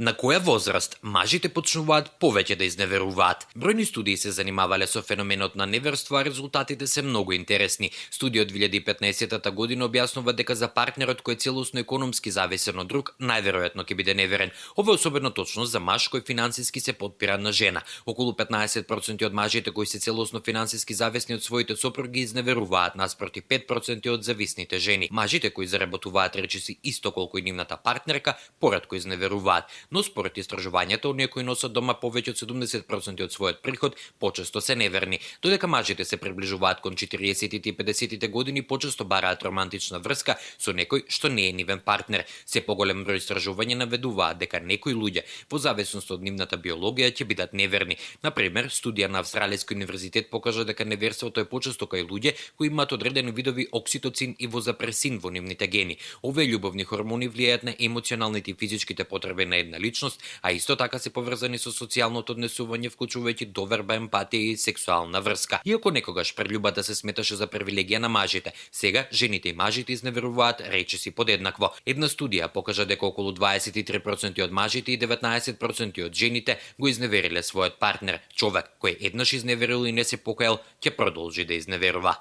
На која возраст мажите почнуваат повеќе да изневеруваат? Бројни студии се занимавале со феноменот на неверство, а резултатите се многу интересни. Студија од 2015 година објаснува дека за партнерот кој е целосно економски зависен од друг, најверојатно ќе биде неверен. Ова е особено точно за маж кој финансиски се подпира на жена. Околу 15% од мажите кои се целосно финансиски зависни од своите сопруги изневеруваат наспроти 5% од зависните жени. Мажите кои заработуваат речиси исто колку и нивната партнерка, поретко изневеруваат. Но според истражувањата, оние кои носат дома повеќе од 70% од својот приход, почесто се неверни. Додека мажите се приближуваат кон 40-тите и 50-тите години, почесто бараат романтична врска со некој што не е нивен партнер. Се поголем број истражувања наведуваат дека некои луѓе, во зависност од нивната биологија, ќе бидат неверни. Например, студија на Австралијски универзитет покажа дека неверството е почесто кај луѓе кои имаат одредени видови окситоцин и возапресин во нивните гени. Овие љубовни хормони влијаат на емоционалните и физичките потреби на една личност, а исто така се поврзани со социјалното однесување, вклучувајќи доверба, емпатија и сексуална врска. Иако некогаш прељубата се сметаше за привилегија на мажите, сега жените и мажите изневеруваат речиси подеднакво. Една студија покажа дека околу 23% од мажите и 19% од жените го изневериле својот партнер. Човек кој еднаш изневерил и не се покаел, ќе продолжи да изневерува.